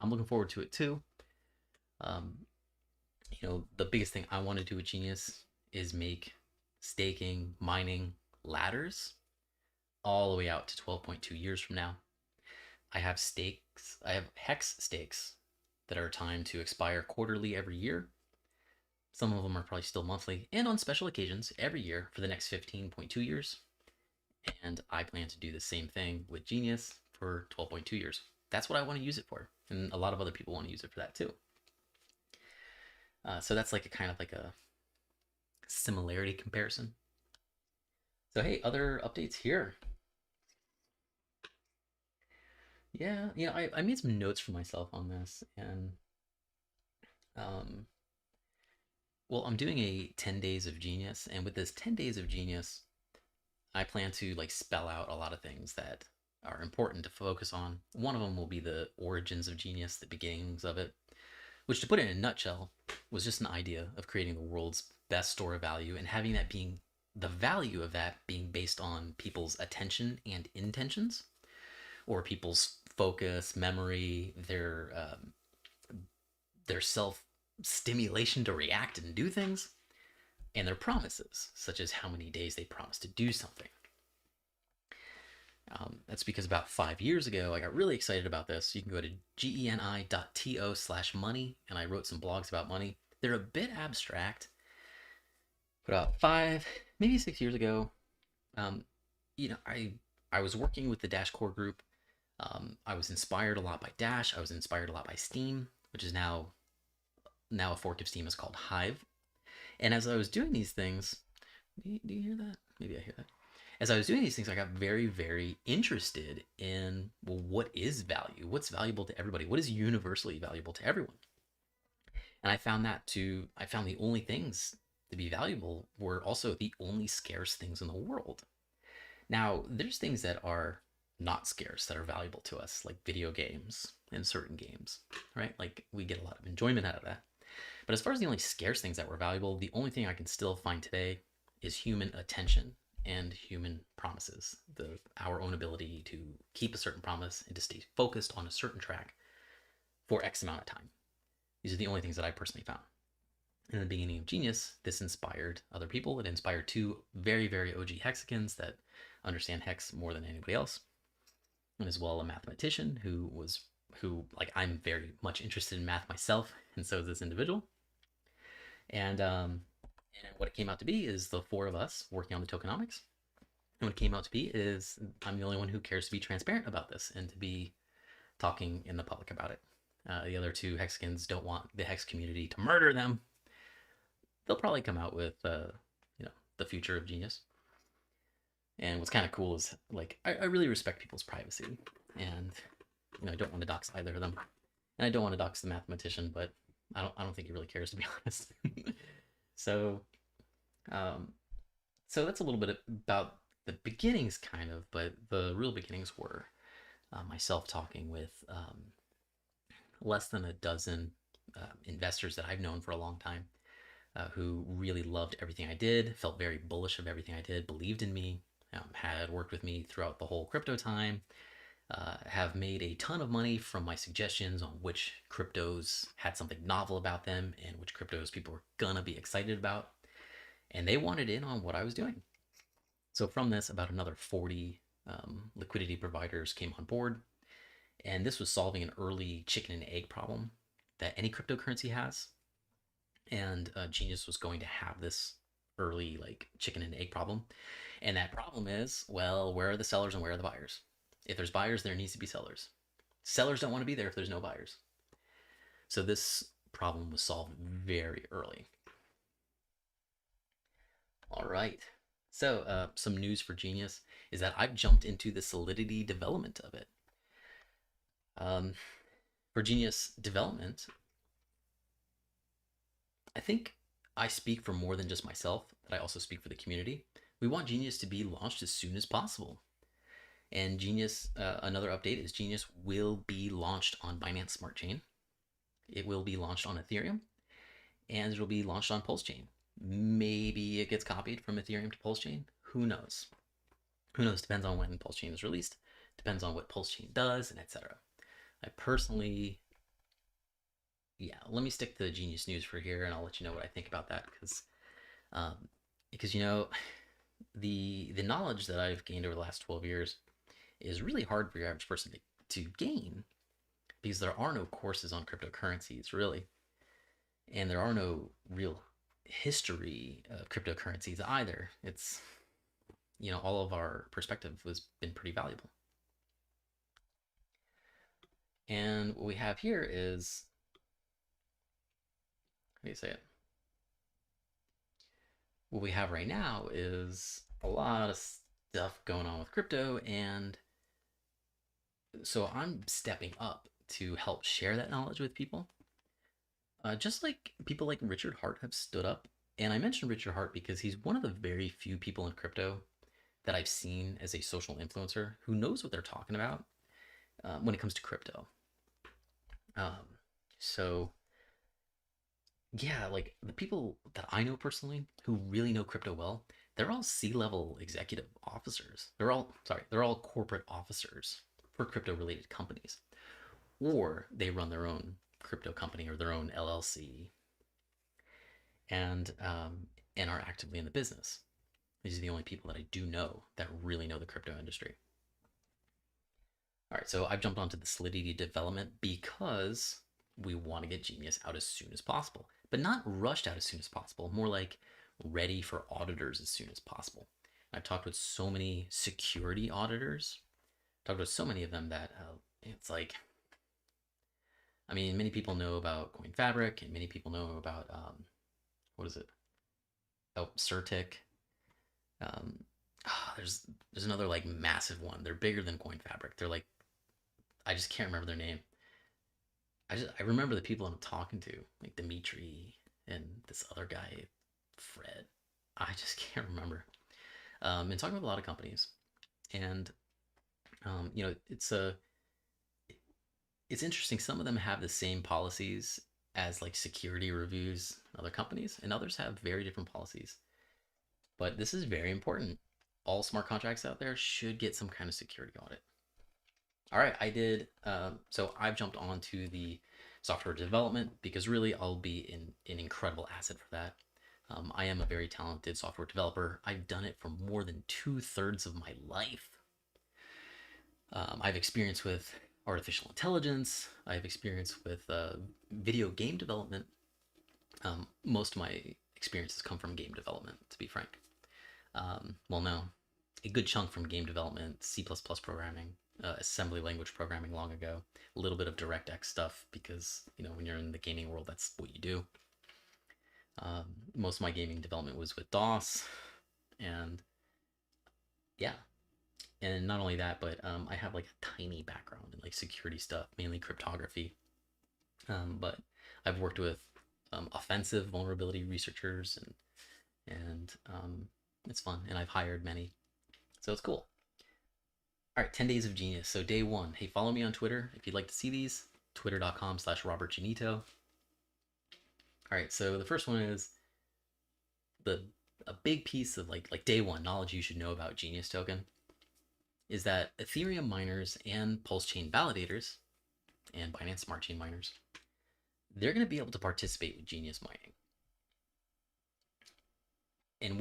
I'm looking forward to it too. Um, the biggest thing I want to do with Genius is make staking, mining ladders all the way out to 12.2 years from now. I have stakes, I have hex stakes that are timed to expire quarterly every year. Some of them are probably still monthly, and on special occasions every year for the next 15.2 years. And I plan to do the same thing with Genius for 12.2 years. That's what I want to use it for. And a lot of other people want to use it for that too. So that's like a kind of like a similarity comparison. So hey, other updates here. Yeah, I made some notes for myself on this, and um, well, I'm doing a 10 days of genius, and with this 10 days of genius, I plan to like spell out a lot of things that are important to focus on. One of them will be the origins of genius, the beginnings of it, which, to put it in a nutshell, was just an idea of creating the world's best store of value and having that being the value of that being based on people's attention and intentions, or people's focus, memory, their self stimulation to react and do things, and their promises, such as how many days they promise to do something. That's because about 5 years ago, I got really excited about this. You can go to geni.to/money, and I wrote some blogs about money. They're a bit abstract, but about 5, maybe 6 years ago, I was working with the Dash Core group. I was inspired a lot by Dash. I was inspired a lot by Steem, which is now a fork of Steem is called Hive. And as I was doing these things, do you hear that? Maybe I hear that. As I was doing these things, I got very, very interested in, well, what is value? What's valuable to everybody? What is universally valuable to everyone? And I found the only things to be valuable were also the only scarce things in the world. Now, there's things that are not scarce that are valuable to us, like video games and certain games, right? Like we get a lot of enjoyment out of that. But as far as the only scarce things that were valuable, the only thing I can still find today is human attention and human promises. Our own ability to keep a certain promise and to stay focused on a certain track for X amount of time. These are the only things that I personally found. In the beginning of Genius, this inspired other people. It inspired 2 very, very OG hexagons that understand hex more than anybody else, and as well a mathematician who like, I'm very much interested in math myself, and so is this individual. And what it came out to be is the 4 of us working on the tokenomics. And what it came out to be is I'm the only one who cares to be transparent about this and to be talking in the public about it. The other 2 hexagons don't want the hex community to murder them. They'll probably come out with the future of Genius. And what's kind of cool is, like, I really respect people's privacy, and I don't want to dox either of them, and I don't want to dox the mathematician, but I don't think he really cares, to be honest. So, so that's a little bit about the beginnings, kind of, but the real beginnings were myself talking with less than a dozen investors that I've known for a long time, who really loved everything I did, felt very bullish of everything I did, believed in me, had worked with me throughout the whole crypto time, have made a ton of money from my suggestions on which cryptos had something novel about them and which cryptos people were gonna be excited about. And they wanted in on what I was doing. So from this, about another 40 liquidity providers came on board. And this was solving an early chicken and egg problem that any cryptocurrency has. And Genius was going to have this early, like, chicken and egg problem. And that problem is, well, where are the sellers and where are the buyers? If there's buyers, there needs to be sellers. Sellers don't want to be there if there's no buyers. So this problem was solved very early. All right. So some news for Genius is that I've jumped into the Solidity development of it. For Genius development, I think I speak for more than just myself, but I also speak for the community. We want Genius to be launched as soon as possible. And Genius, another update is Genius will be launched on Binance Smart Chain. It will be launched on Ethereum, and it'll be launched on Pulse Chain. Maybe it gets copied from Ethereum to Pulse Chain. Who knows? Who knows? Depends on when Pulse Chain is released. Depends on what Pulse Chain does, and etc. I personally yeah, let me stick to Genius News for here, and I'll let you know what I think about that um, because you know the knowledge that I've gained over the last 12 years is really hard for your average person to gain because there are no courses on cryptocurrencies really, and there are no real history of cryptocurrencies either. It's all of our perspective has been pretty valuable. And what we have here is, how do you say it? What we have right now is a lot of stuff going on with crypto, and so I'm stepping up to help share that knowledge with people. Just like people like Richard Hart have stood up. And I mentioned Richard Hart because he's one of the very few people in crypto that I've seen as a social influencer who knows what they're talking about when it comes to crypto. Um, so yeah, like the people that I know personally who really know crypto well, they're all C-level executive officers. They're all corporate officers for crypto related companies, or they run their own crypto company or their own LLC, and and are actively in the business. These are the only people that I do know that really know the crypto industry. All right, so I've jumped onto the Solidity development because we want to get Genius out as soon as possible, but not rushed out as soon as possible, more like ready for auditors as soon as possible. I've talked with so many security auditors, talked with so many of them that it's like, I mean, many people know about Coin Fabric, and many people know about what is it? Oh, Certic. Um, there's another like massive one. They're bigger than Coin Fabric. They're like, I just can't remember their name. I remember the people I'm talking to, like Dimitri and this other guy, Fred. I just can't remember. And talking with a lot of companies, and it's interesting. Some of them have the same policies as like security reviews in other companies, and others have very different policies. But this is very important. All smart contracts out there should get some kind of security audit. All right, I did. So I've jumped onto the software development because really I'll be an incredible asset for that. I am a very talented software developer. I've done it for more than 2/3 of my life. I've experience with artificial intelligence. I have experience with video game development. Most of my experiences come from game development, to be frank. Well, no, a good chunk from game development, C++ programming, assembly language programming long ago, a little bit of DirectX stuff because, when you're in the gaming world, that's what you do. Most of my gaming development was with DOS, and yeah. And not only that, but I have like a tiny background in like security stuff, mainly cryptography. But I've worked with offensive vulnerability researchers, and it's fun. And I've hired many, so it's cool. All right, 10 days of genius. So day one, hey, follow me on Twitter if you'd like to see these. Twitter.com/RobertGenito. All right, so the first one is the a big piece of like day one knowledge you should know about Genius token is that Ethereum miners and Pulse chain validators and Binance Smart Chain miners, they're going to be able to participate with Genius mining. And